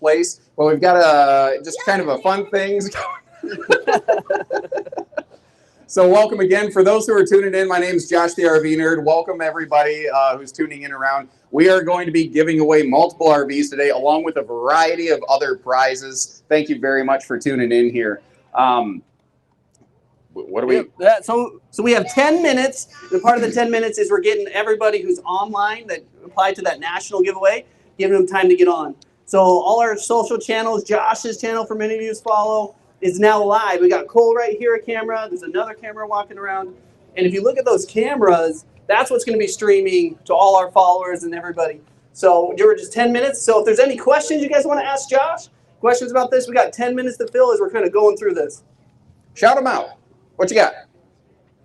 place. Well, we've got just kind of a fun things going. So welcome again. For those who are tuning in, my name is Josh the RV Nerd. Welcome everybody who's tuning in around. We are going to be giving away multiple RVs today, along with a variety of other prizes. Thank you very much for tuning in here. What do we? So we have 10 minutes. The part of the 10 minutes is we're getting everybody who's online that applied to that national giveaway, giving them time to get on. So all our social channels, Josh's channel for many of you follow, is now live. We got Cole right here, a camera. There's another camera walking around. And if you look at those cameras, that's what's going to be streaming to all our followers and everybody. So we're just 10 minutes. So if there's any questions you guys want to ask Josh, questions about this, we got 10 minutes to fill as we're kind of going through this. Shout them out. What you got?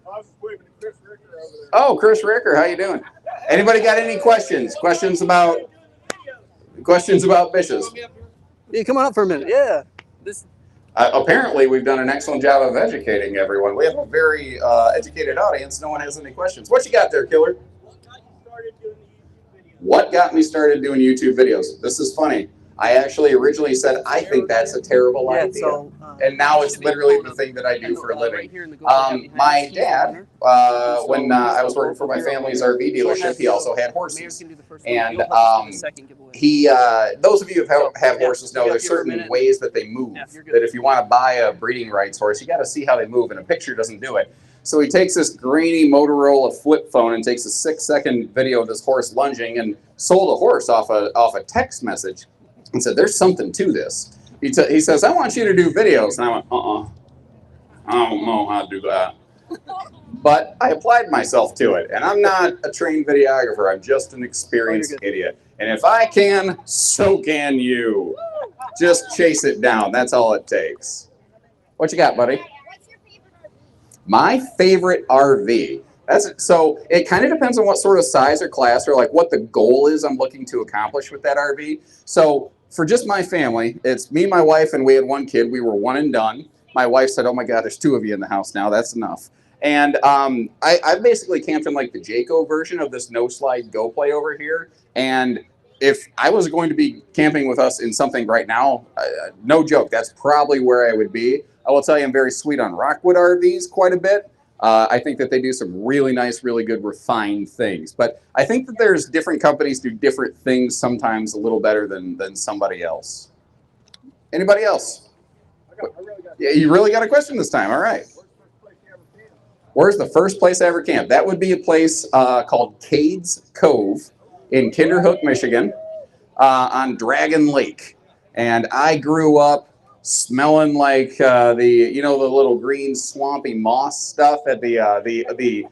I was waving to Chris Ricker over there. Oh, Chris Ricker, how you doing? Anybody got any questions? Questions about Bishes? Yeah, come on up for a minute. Yeah. Apparently, we've done an excellent job of educating everyone. We have a very educated audience. No one has any questions. What you got there, Killer? What got me started doing YouTube videos? This is funny. I actually originally said, I think that's a terrible idea. And now it's literally the thing that I do for a living. My dad, when I was working for my family's RV dealership, he also had horses. And those of you who have horses know there's certain ways that they move. That if you want to buy a breeding rights horse, you got to see how they move, and a picture doesn't do it. So he takes this grainy Motorola flip phone and takes a 6-second video of this horse lunging and sold a horse off a text message. And said, there's something to this. He says, I want you to do videos. And I went, I don't know how to do that. But I applied myself to it. And I'm not a trained videographer. I'm just an experienced idiot. And if I can, so can you. Just chase it down. That's all it takes. What you got, buddy? What's your favorite RV? My favorite RV. So it kind of depends on what sort of size or class or like what the goal is I'm looking to accomplish with that RV. So for just my family, it's me, my wife, and we had one kid. We were one and done. My wife said, oh my God, there's 2 of you in the house now. That's enough. And I basically camped in like the Jayco version of this no-slide Go Play over here. And if I was going to be camping with us in something right now, no joke, that's probably where I would be. I will tell you I'm very sweet on Rockwood RVs quite a bit. I think that they do some really nice, really good, refined things. But I think that there's different companies do different things sometimes a little better than somebody else. Anybody else? Yeah, you really got a question this time. All right. Where's the first place I ever camped? That would be a place called Cades Cove in Kinderhook, Michigan, on Dragon Lake. And I grew up smelling like the little green swampy moss stuff at the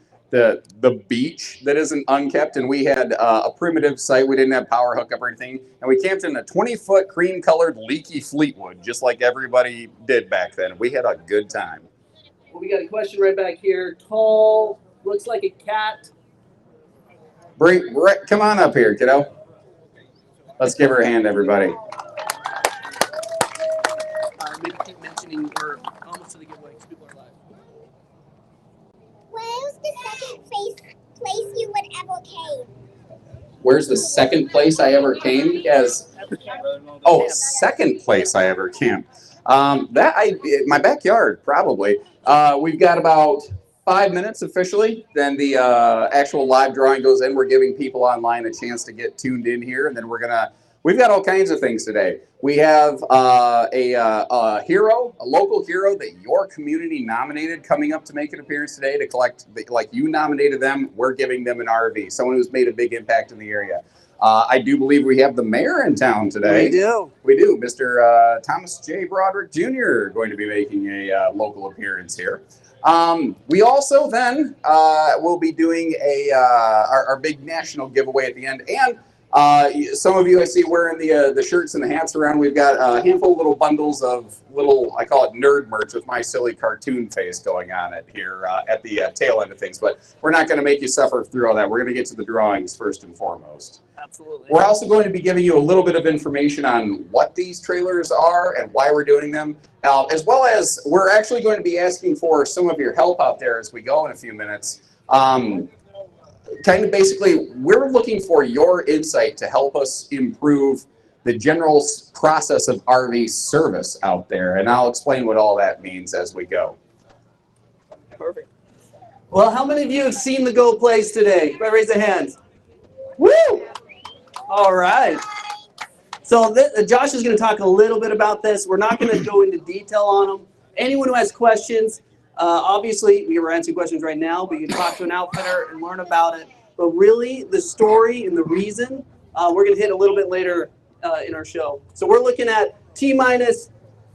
beach that isn't unkept, and we had a primitive site. We didn't have power hookup or anything, and we camped in a 20-foot cream-colored leaky Fleetwood, just like everybody did back then. We had a good time. Well, we got a question right back here. Tall, looks like a cat. Come on up here, kiddo. Let's give her a hand, everybody. Maybe keep mentioning we're almost to the giveaway because people are live. Where's the second place you would ever came? Where's the second place I ever came? Second place I ever camped. My backyard, probably. We've got about 5 minutes officially. Then the actual live drawing goes in. We're giving people online a chance to get tuned in here, and then we've got all kinds of things today. We have a hero, a local hero that your community nominated coming up to make an appearance today to collect, like you nominated them, we're giving them an RV, someone who's made a big impact in the area. I do believe we have the mayor in town today. We do. Mr. Thomas J. Broderick Jr. going to be making a local appearance here. We also then will be doing our big national giveaway at the end. And some of you I see wearing the shirts and the hats around. We've got a handful of little bundles of I call it nerd merch with my silly cartoon face going on it here at the tail end of things. But we're not going to make you suffer through all that. We're going to get to the drawings first and foremost. Absolutely. We're also going to be giving you a little bit of information on what these trailers are and why we're doing them, as well as we're actually going to be asking for some of your help out there as we go in a few minutes. Kind of basically, we're looking for your insight to help us improve the general process of RV service out there. And I'll explain what all that means as we go. Perfect. Well, how many of you have seen the Go Plays today? Raise a hand. Woo! All right. So Josh is going to talk a little bit about this. We're not going to go into detail on them. Anyone who has questions, obviously, we're answering questions right now, but you can talk to an outfitter and learn about it. But really, the story and the reason, we're going to hit a little bit later in our show. So we're looking at T-minus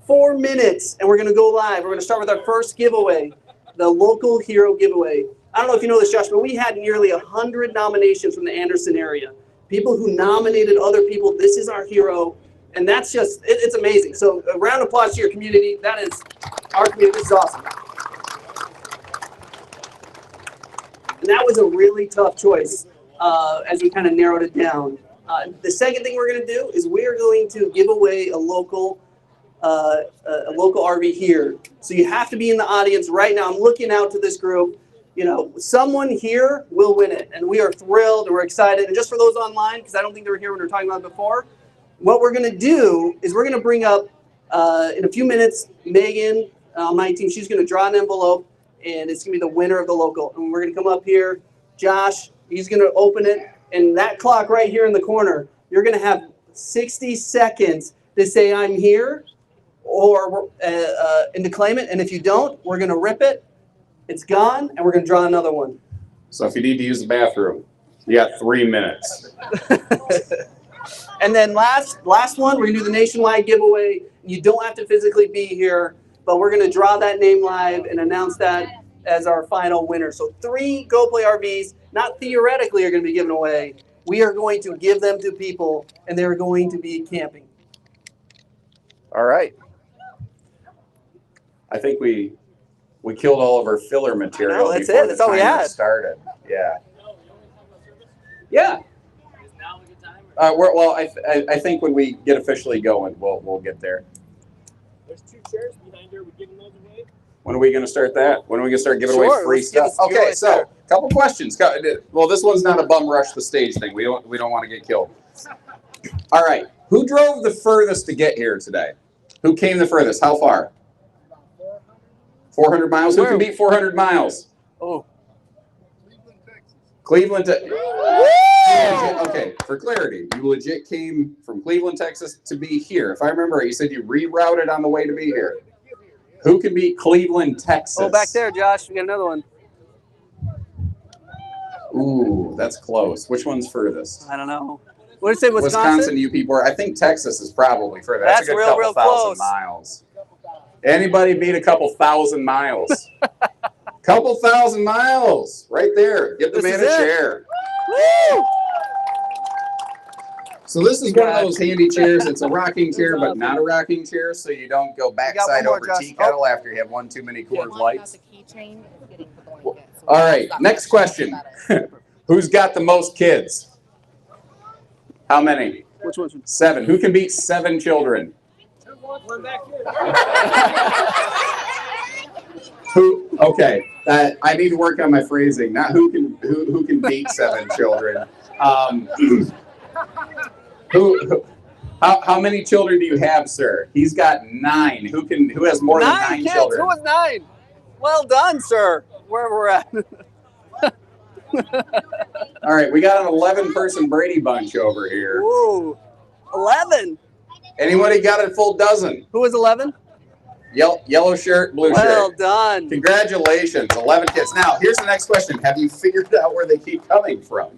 4 minutes, and we're going to go live. We're going to start with our first giveaway, the local hero giveaway. I don't know if you know this, Josh, but we had nearly 100 nominations from the Anderson area. People who nominated other people. This is our hero, and that's just, it's amazing. So a round of applause to your community. That is our community. This is awesome. And that was a really tough choice as we kind of narrowed it down. The second thing we're going to do is we're going to give away a local RV here. So you have to be in the audience right now. I'm looking out to this group. You know, someone here will win it, and we are thrilled and we're excited. And just for those online, because I don't think they were here when we were talking about it before, what we're going to do is we're going to bring up in a few minutes Megan on my team. She's going to draw an envelope, and it's going to be the winner of the local. And we're going to come up here. Josh, he's going to open it, and that clock right here in the corner, you're going to have 60 seconds to say I'm here or and to claim it. And if you don't, we're going to rip it. It's gone, and we're going to draw another one. So if you need to use the bathroom, you got 3 minutes. And then last one, we're going to do the nationwide giveaway. You don't have to physically be here, but we're going to draw that name live and announce that as our final winner. So 3 Go Play RVs, not theoretically, are going to be given away. We are going to give them to people, and they're going to be camping. All right. I think we killed all of our filler material. That's before it. That's all we timer had. Started. Yeah. Yeah. Well, I think when we get officially going, we'll get there. There's 2 chairs behind her. We're giving those away. When are we going to start that? When are we going to start giving Sure, away free let's give stuff? us giveaway Okay, so a couple questions. Well, this one's not a bum rush the stage thing. We don't want to get killed. All right. Who drove the furthest to get here today? Who came the furthest? How far? 400 miles. Who can beat 400 miles? Oh. Cleveland, Texas. Okay, for clarity, you legit came from Cleveland, Texas to be here. If I remember right, you said you rerouted on the way to be here. Who can beat Cleveland, Texas? Oh, back there, Josh. We got another one. Ooh, that's close. Which one's furthest? I don't know. What did it say, Wisconsin? You people are. I think Texas is probably further. That's a good real couple close. thousand miles. Anybody beat a couple thousand miles? Couple thousand miles, right there. Give the man a chair. Woo! So this is one of those handy chairs. It's a rocking chair, but not a rocking chair, so you don't go backside over tea kettle after you have one too many Coors Lights. All right, next question. Who's got the most kids? How many? Which one's 7. Who can beat 7 children? Who? Okay, I need to work on my phrasing. Not who can beat 7 children. How many children do you have, sir? He's got 9. Who has more than 9 kids. children? Who was 9? Well done, sir. Where we're at. All right, we got an 11-person Brady Bunch over here. Whoa, 11. Anybody got a full dozen? Who was 11? Yellow shirt, blue shirt. Well done. Congratulations, 11 kids. Now, here's the next question. Have you figured out where they keep coming from?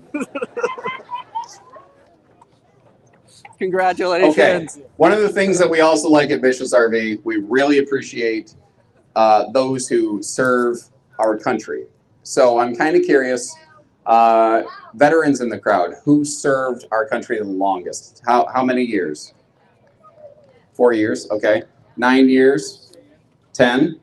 Congratulations. Okay. One of the things that we also like at Bish's RV, we really appreciate those who serve our country. So I'm kind of curious, veterans in the crowd, who served our country the longest? How many years? 4 years, okay. 9 years? 10?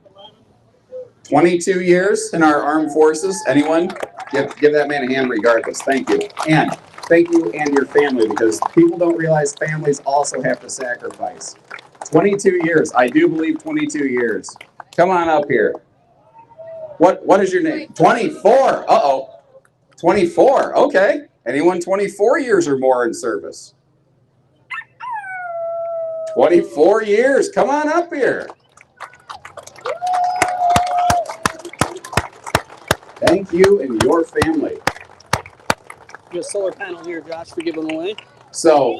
22 years in our armed forces? Anyone? Give that man a hand regardless. Thank you. And thank you and your family, because people don't realize families also have to sacrifice. 22 years. I do believe 22 years. Come on up here. What is your name? 24. Uh-oh. 24. Okay. Anyone 24 years or more in service? 24 years. Come on up here. Thank you and your family. You have a solar panel here, Josh, for giving away. So,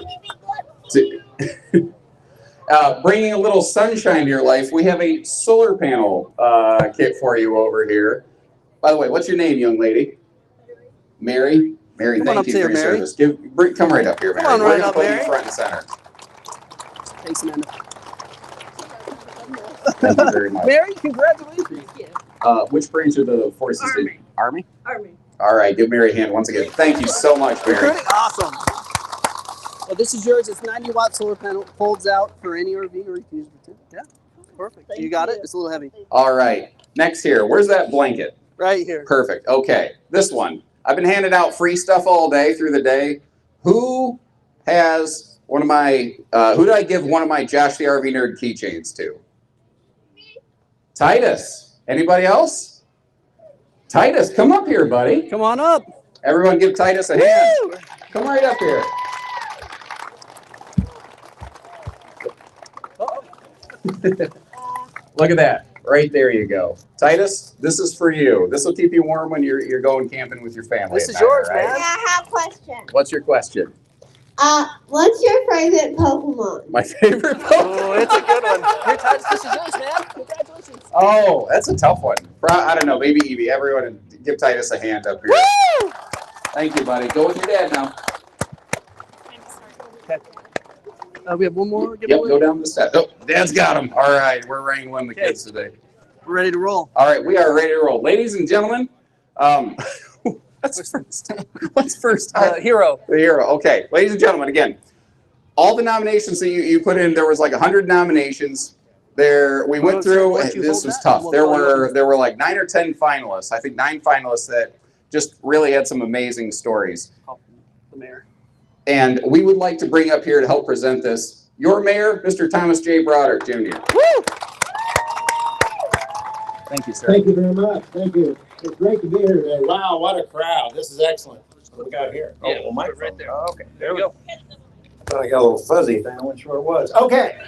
bringing a little sunshine to your life, we have a solar panel kit for you over here. By the way, what's your name, young lady? Mary. Mary, Come on thank up you here, for your Mary. service. Come right up here, Mary. Come on We're right gonna up, put Mary. you front and center. Thanks, Amanda. Thank you very much. Mary, congratulations. Which branch of the forces? Army. Army? All right, give Mary a hand once again. Thank you so much, Mary. Recruiting? Awesome. Well, this is yours. It's 90-watt solar panel. Folds out for any RV or you can use it too. Yeah, perfect. You got it? It's a little heavy. All right, next here. Where's that blanket? Right here. Perfect. Okay, this one. I've been handing out free stuff all day through the day. Who has one of my, who did I give one of my Josh the RV Nerd keychains to? Titus. Anybody else? Titus, come up here, buddy. Come on up. Everyone give Titus a hand. Woo! Come right up here. Look at that. Right there you go. Titus, this is for you. This will keep you warm when you're going camping with your family. This is at night, yours, all right? man. I have a question. What's your question? What's your favorite Pokemon? My favorite Pokemon? Oh, it's a good one. Here, Titus, this is yours, man. Congratulations. Oh, that's a tough one. I don't know. Maybe Evie. Everyone give Titus a hand up here. Woo! Thank you, buddy. Go with your dad now. We have one more Yep, giveaway. go down the steps. Oh, Dad's got him. All right, we're wrangling the kids today. We're ready to roll. All right, we are ready to roll. Ladies and gentlemen, what's first? What's first? Hero. The hero. Okay, ladies and gentlemen, again, all the nominations that you put in, there was like 100 nominations. We went through, and this was tough. There were like 9 or 10 finalists. I think 9 finalists that just really had some amazing stories. The mayor. And we would like to bring up here to help present this, your mayor, Mr. Thomas J. Broderick, Jr. Woo! Thank you, sir. Thank you very much. Thank you. It's great to be here today. Wow, what a crowd. This is excellent. What do we got here? Yeah, Oh, my right there. Oh, okay. There we go. I thought I got a little fuzzy thing. I wasn't sure what it was. Okay.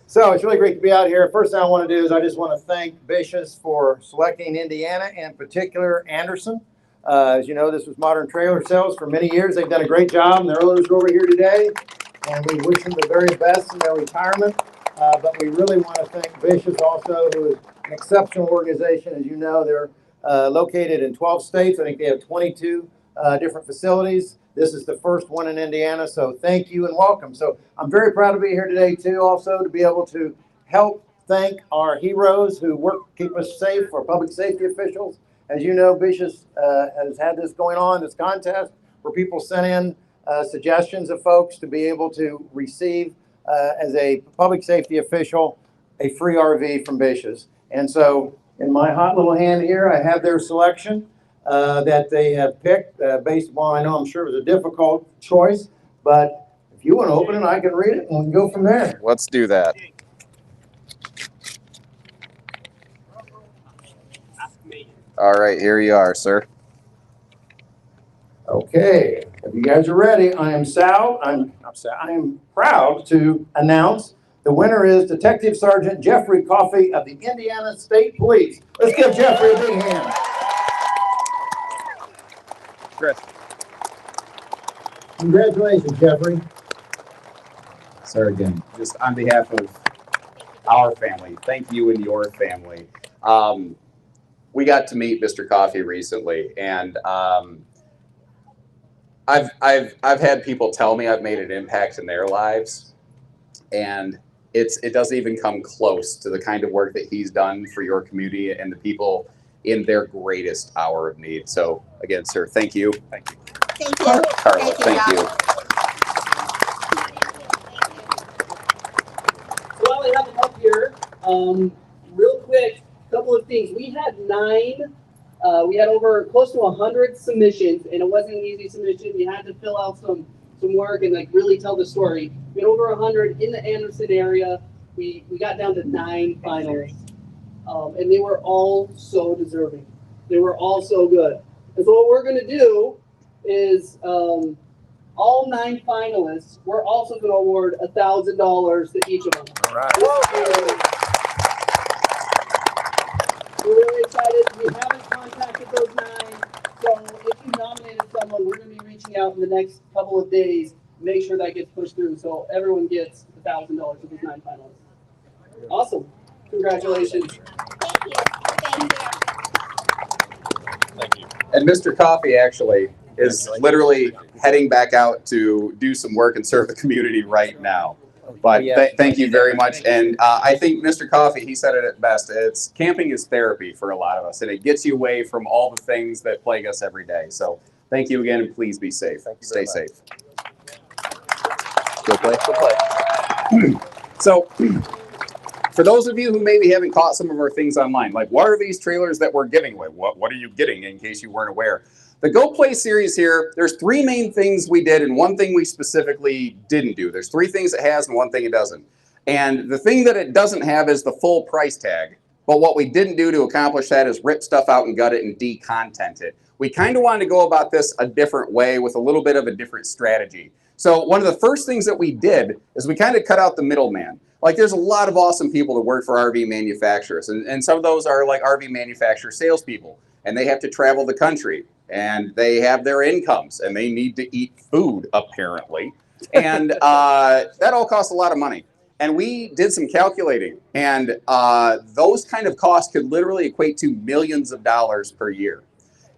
So it's really great to be out here. First thing I want to do is I just want to thank Bish's for selecting Indiana, and in particular Anderson. As you know, this was Modern Trailer Sales for many years. They've done a great job, and their owners are over here today. And we wish them the very best in their retirement. But we really want to thank Bish's also, who is an exceptional organization. As you know, they're located in 12 states. I think they have 22 different facilities. This is the first one in Indiana, so thank you and welcome. So I'm very proud to be here today, too, also to be able to help thank our heroes who work to keep us safe, our public safety officials. As you know, Bish has had this going on, this contest, where people sent in suggestions of folks to be able to receive, as a public safety official, a free RV from Bish's. And so in my hot little hand here, I have their selection that they have picked based upon, I know I'm sure it was a difficult choice, but if you want to open it, I can read it and we can go from there. Let's do that. All right, here you are, sir. Okay, if you guys are ready, I am proud to announce the winner is Detective Sergeant Jeffrey Coffey of the Indiana State Police. Let's give Jeffrey a big hand. Chris. Congratulations, Jeffrey. Sir, again, just on behalf of our family, thank you and your family. We got to meet Mr. Coffey recently, and I've had people tell me I've made an impact in their lives, and it doesn't even come close to the kind of work that he's done for your community and the people in their greatest hour of need. So again, sir, thank you. Thank you. Thank you. Carla, thank you. So while we have them up here, real quick, couple of things. We had over close to 100 submissions, and it wasn't an easy submission. You had to fill out some work and like really tell the story. We had over 100 in the Anderson area. We got down to 9 finalists, and they were all so deserving. They were all so good. And so what we're gonna do is all 9 finalists, we're also going to award $1,000 to each of them. All right. We're really excited. We haven't contacted those 9, so if you nominated someone, we're going to be reaching out in the next couple of days. Make sure that gets pushed through, so everyone gets $1,000 of these 9 finalists. Awesome! Congratulations. Thank you. Thank you. And Mr. Coffee actually is literally heading back out to do some work and serve the community right now. But thank you very much. And I think Mr. Coffee, he said it at best. It's camping is therapy for a lot of us, and it gets you away from all the things that plague us every day. So thank you again, and please be safe. Stay safe. Go play. So for those of you who maybe haven't caught some of our things online, like what are these trailers that we're giving away? What are you getting in case you weren't aware? The Go Play series here, there's 3 main things we did and 1 thing we specifically didn't do. There's 3 things it has and 1 thing it doesn't. And the thing that it doesn't have is the full price tag. But what we didn't do to accomplish that is rip stuff out and gut it and de-content it. We kind of wanted to go about this a different way with a little bit of a different strategy. So one of the first things that we did is we kind of cut out the middleman. Like there's a lot of awesome people that work for RV manufacturers. And some of those are like RV manufacturer salespeople. And they have to travel the country. And they have their incomes. And they need to eat food, apparently. And that all costs a lot of money. And we did some calculating. And those kind of costs could literally equate to millions of dollars per year.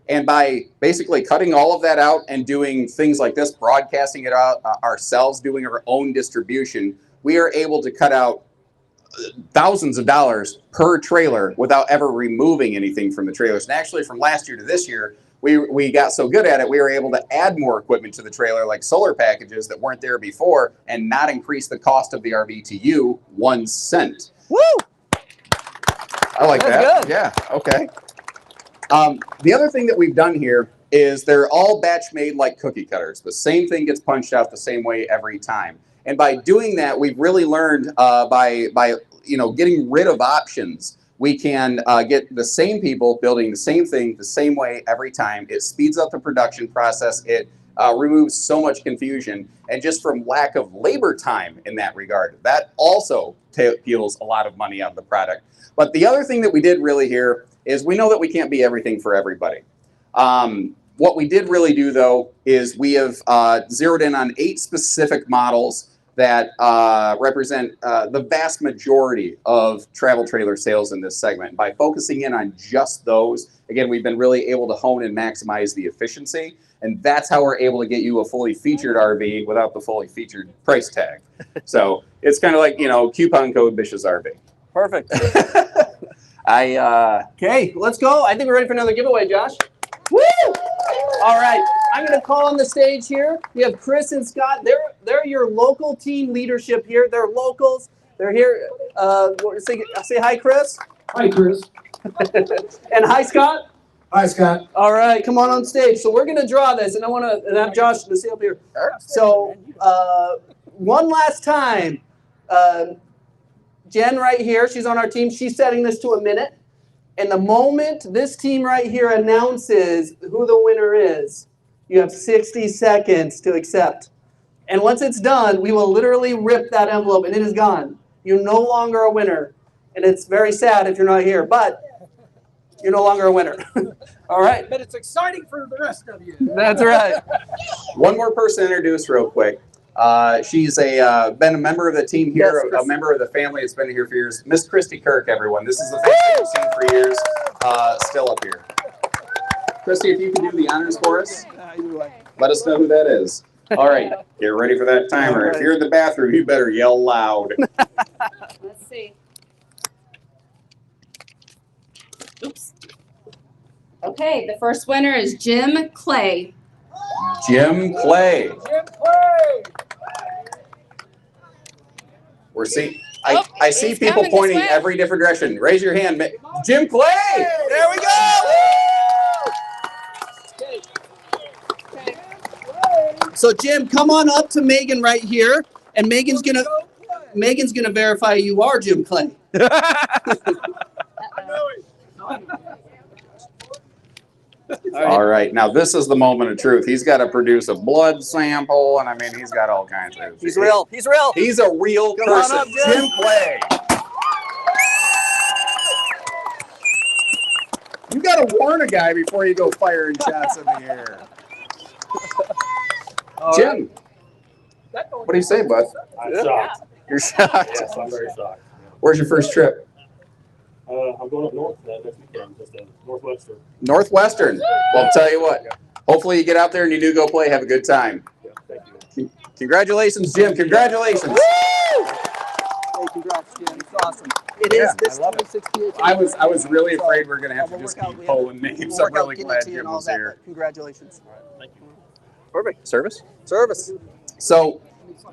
And by basically cutting all of that out and doing things like this, broadcasting it out ourselves, doing our own distribution, we are able to cut out thousands of dollars per trailer without ever removing anything from the trailers. And actually from last year to this year, we got so good at it, we were able to add more equipment to the trailer, like solar packages that weren't there before, and not increase the cost of the RV to you 1 cent. Woo! I like that. That's good. Yeah, okay. The other thing that we've done here is they're all batch made like cookie cutters. The same thing gets punched out the same way every time. And by doing that, we've really learned by getting rid of options, we can get the same people building the same thing the same way every time. It speeds up the production process. It removes so much confusion. And just from lack of labor time in that regard, that also peels a lot of money out of the product. But the other thing that we did really here is we know that we can't be everything for everybody. What we did really do, though, is we have zeroed in on 8 specific models that represent the vast majority of travel trailer sales in this segment. By focusing in on just those, again, we've been really able to hone and maximize the efficiency, and that's how we're able to get you a fully featured RV without the fully featured price tag. So it's kind of like, coupon code Bish's RV. Perfect. Okay, let's go. I think we're ready for another giveaway, Josh. Woo! All right, I'm going to call on the stage here. We have Chris and Scott. They're your local team leadership here. They're locals. They're here. Say hi, Chris. Hi, Chris. And hi, Scott. Hi, Scott. All right, come on stage. So we're going to draw this, and I want to have Josh to stay up here. So one last time, Jen right here, she's on our team. She's setting this to a minute. And the moment this team right here announces who the winner is, you have 60 seconds to accept. And once it's done, we will literally rip that envelope, and it is gone. You're no longer a winner. And it's very sad if you're not here, but you're no longer a winner. All right. But it's exciting for the rest of you. That's right. One more person to introduce real quick. She's been a member of the team here, Yes, a member of the family that's been here for years. Miss Christy Kirk, everyone. This is the face that we've seen for years, still up here. Christy, if you can do the honors for us, let us know who that is. All right, get ready for that timer. If you're in the bathroom, you better yell loud. Let's see. Oops. Okay, the first winner is Jim Clay. Jim Clay. I see he's people coming this pointing way. every different direction. Raise your hand. Jim Clay! There we go! So Jim, come on up to Megan right here, and Megan's gonna verify you are Jim Clay. All right, now this is the moment of truth. He's got to produce a blood sample, and I mean, he's got all kinds of. He's real. He's real. He's a real Come on person. up, Jim. Jim Clay. You got to warn a guy before you go firing shots in the air. Jim, what do you say, bud? I'm shocked. You're shocked. Yes, I'm very shocked. Where's your first trip? I'm going up north next weekend, just Northwestern. Northwestern. Well, I'll tell you what. Hopefully you get out there and you do go play. Have a good time. Yeah, thank you. Congratulations, Jim. Congratulations. Hey, congrats, Jim. It's awesome. It is this I love it. 2016. I was really afraid we are going to have to We'll just work out. keep We have to- pulling names. we'll I'm work out really getting glad to you Jim and all was that, here. but congratulations. Thank you. Perfect. Service? Service. So,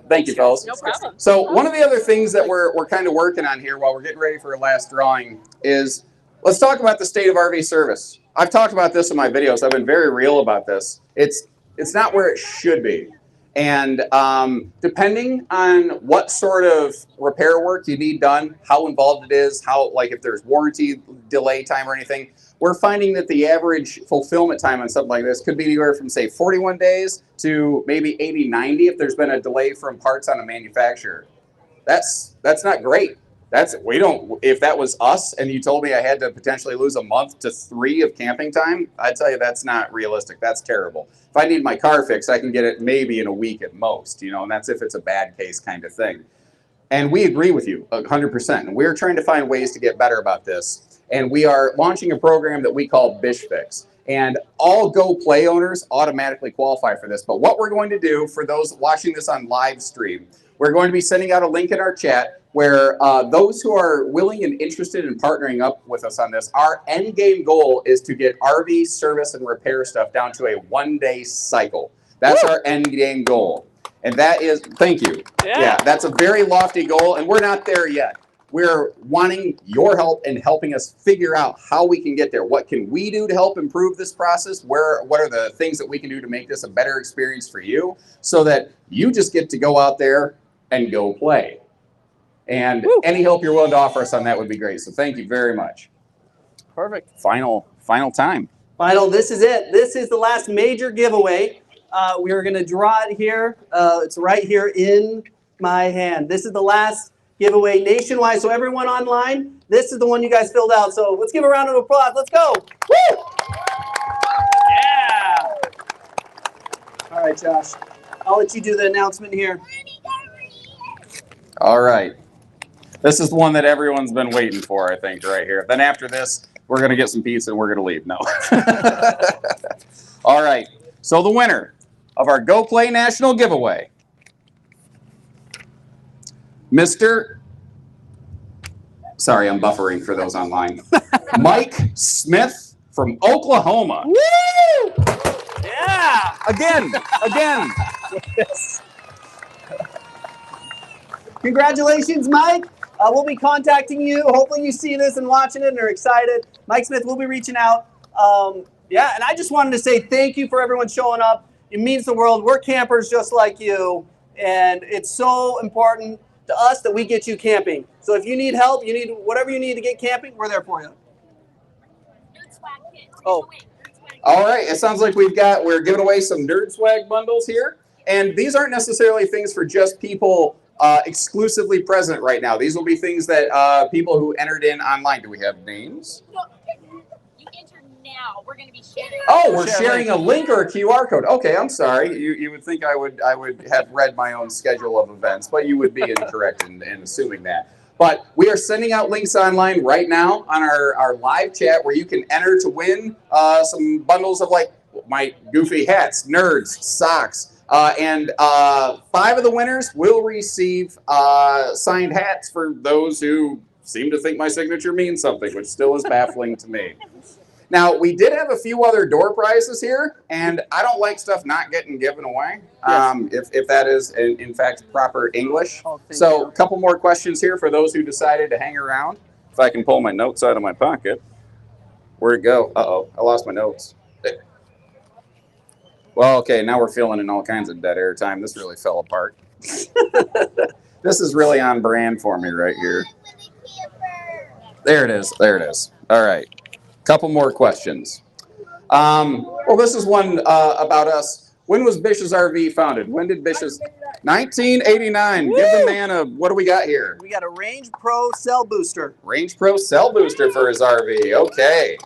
thank you, fellas. No problem. So, one of the other things that we're kind of working on here while we're getting ready for our last drawing is let's talk about the state of RV service. I've talked about this in my videos. I've been very real about this. It's not where it should be. And depending on what sort of repair work you need done, how involved it is, how, like, if there's warranty delay time or anything, we're finding that the average fulfillment time on something like this could be anywhere from, say, 41 days to maybe 80, 90 if there's been a delay from parts on a manufacturer. That's not great. If that was us and you told me I had to potentially lose a month to 3 of camping time, I'd tell you that's not realistic. That's terrible. If I need my car fixed, I can get it maybe in a week at most, and that's if it's a bad case kind of thing. And we agree with you 100%. And we're trying to find ways to get better about this. And we are launching a program that we call Bish Fix. And all Go Play owners automatically qualify for this. But what we're going to do for those watching this on live stream, we're going to be sending out a link in our chat where those who are willing and interested in partnering up with us on this, our end game goal is to get RV service and repair stuff down to a 1-day cycle. That's our end game goal. And that is, thank you. Yeah, that's a very lofty goal, and we're not there yet. We're wanting your help and helping us figure out how we can get there. What can we do to help improve this process? What are the things that we can do to make this a better experience for you so that you just get to go out there and go play? And any help you're willing to offer us on that would be great. So thank you very much. Perfect. Final time. Final, this is it. This is the last major giveaway. We are going to draw it here. It's right here in my hand. This is the last giveaway nationwide. So everyone online, this is the one you guys filled out. So let's give a round of applause. Let's go. Woo! Yeah. All right, Josh. I'll let you do the announcement here. All right. This is the one that everyone's been waiting for, I think, right here. Then after this, we're going to get some pizza and we're going to leave. No. All right. So the winner of our Go Play National giveaway, sorry, I'm buffering for those online, Mike Smith from Oklahoma. Woo! Yeah. Again. Yes. Congratulations, Mike. We'll be contacting you. Hopefully you see this and watching it and are excited. Mike Smith will be reaching out. And I just wanted to say thank you for everyone showing up. It means the world. We're campers just like you, and it's so important to us that we get you camping. So if you need help, you need whatever you need to get camping, we're there for you. Oh. All right. It sounds like we're giving away some Nerd Swag bundles here. And these aren't necessarily things for just people exclusively present right now. These will be things that people who entered in online. Do we have names? No, you enter now. We're going to be sharing. Oh, we're sharing a link or a QR code. Okay, I'm sorry. You would think I would have read my own schedule of events, but you would be incorrect in assuming that. But we are sending out links online right now on our live chat where you can enter to win some bundles of like my goofy hats, nerds, socks. And 5 of the winners will receive signed hats for those who seem to think my signature means something, which still is baffling to me. Now, we did have a few other door prizes here, and I don't like stuff not getting given away, if that is, in fact, proper English. So a couple more questions here for those who decided to hang around. If I can pull my notes out of my pocket. Where'd it go? Uh-oh, I lost my notes. Well, okay, now we're filling in all kinds of dead air time. This really fell apart. This is really on brand for me right here. There it is. All right. Couple more questions. Well, this is one about us. When was Bish's RV founded? When did Bish's 1989? Woo! Give the man a, what do we got here? We got a Range Pro cell booster. Range Pro cell booster for his RV. Okay.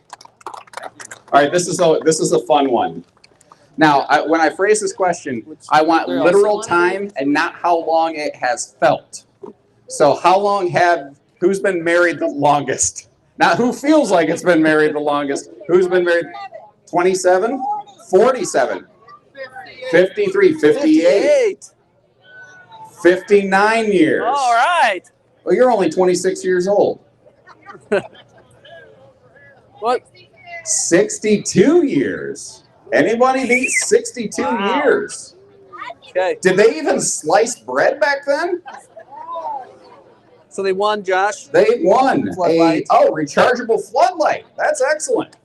All right, this is a fun one. Now, when I phrase this question, I want literal time and not how long it has felt. So who's been married the longest? Not who feels like it's been married the longest. Who's been married 27, 47, 53, 58, 59 years. All right. Well, you're only 26 years old. What? 62 years. Anybody beat 62 Wow. years? Okay. Did they even slice bread back then? So they won, Josh. They won Floodlight. rechargeable floodlight. That's excellent.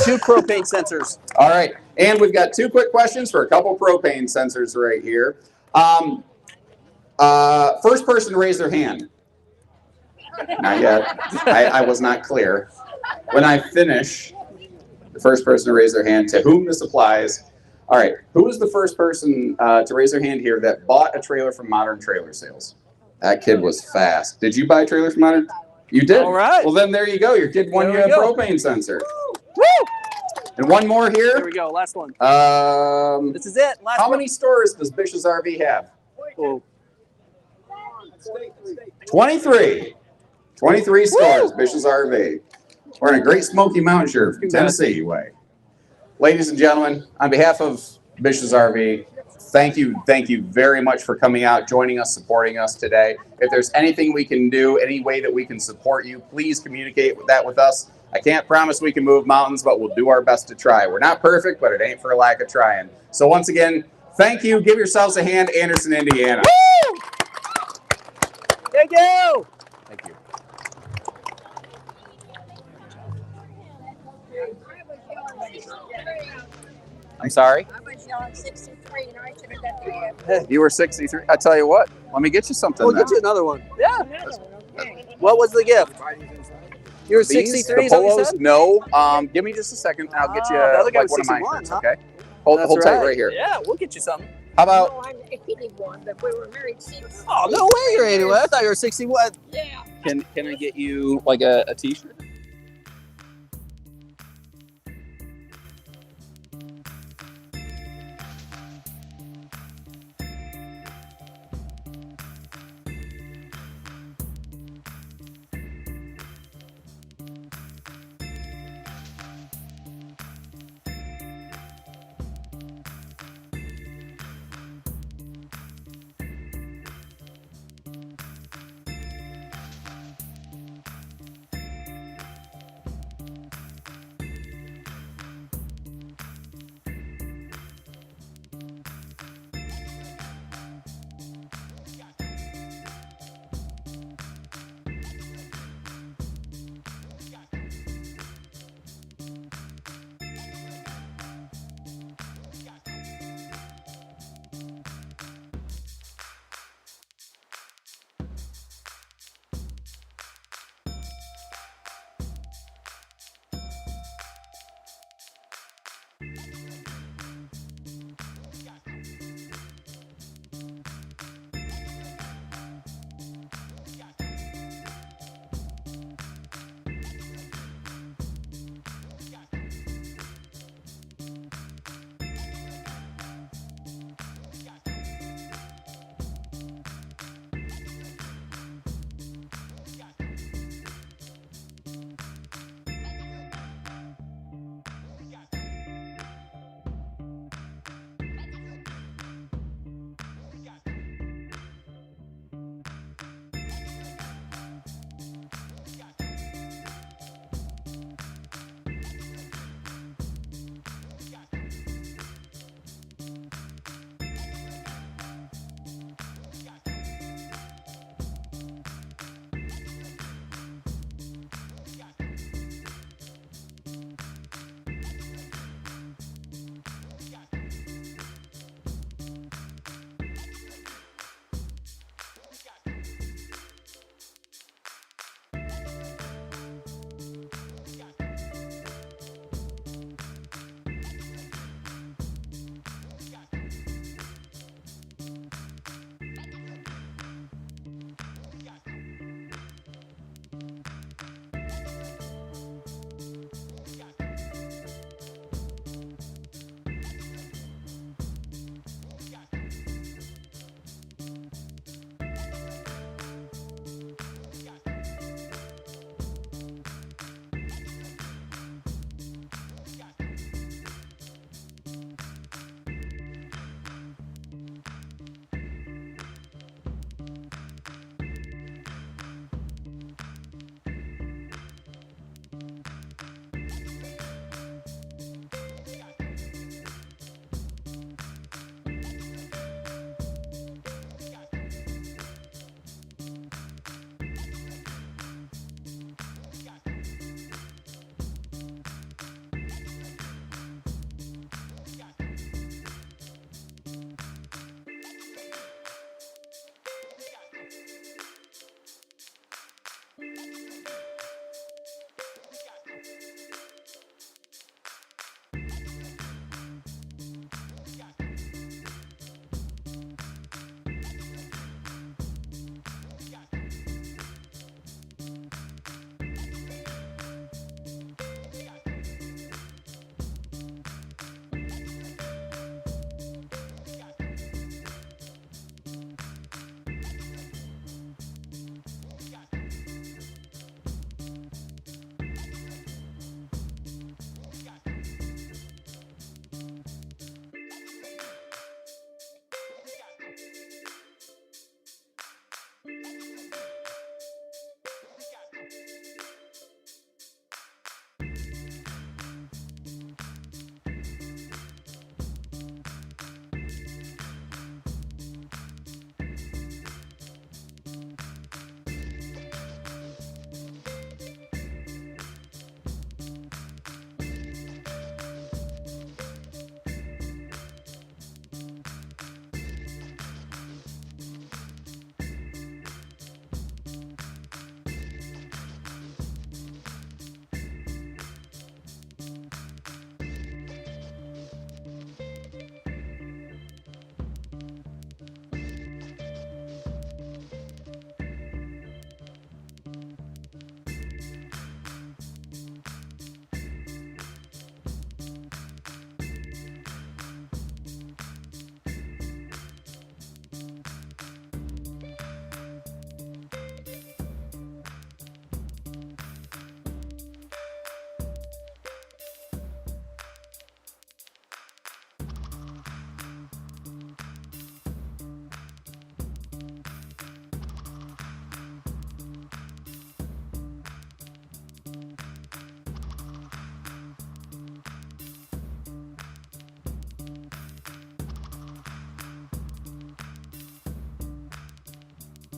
2 propane sensors. All right, and we've got 2 quick questions for a couple propane sensors right here. First person to raise their hand. Not yet. I was not clear. When I finish, the first person to raise their hand, to whom this applies. All right, who was the first person to raise their hand here that bought a trailer from Modern Trailer Sales? That kid was fast. Did you buy a trailer from Modern? You did. All right. Well, then there you go. Your kid won you There a we go. propane sensor. Woo! And one more There here. we go. Last one. This is it. Last How one. many stores does Bish's RV have? Oh. 23. 23 stores, Bish's RV. We're in a Great Smoky Mountains here from Tennessee way. Ladies and gentlemen, on behalf of Bish's RV, thank you very much for coming out, joining us, supporting us today. If there's anything we can do, any way that we can support you, please communicate that with us. I can't promise we can move mountains, but we'll do our best to try. We're not perfect, but it ain't for a lack of trying. So once again, thank you. Give yourselves a hand, Anderson, Indiana. Woo! Thank you. Thank you. I'm sorry? I was young, 63, and I should have got the gift. You were 63. I tell you what, let me get you something. We'll then. get you another one. Yeah. Another one, okay. What was the gift? You were These, 63, the is that what you polos, said? no. Give me just a second, and I'll get you The other guy like was one of my 61, shirts, huh? okay? Hold That's tight right here. Yeah, we'll get you something. How about No, I'm 81, but we were married 6. Oh, no way you're 81. I thought you were 61. Yeah. can I get you like a t-shirt?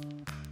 Thanks.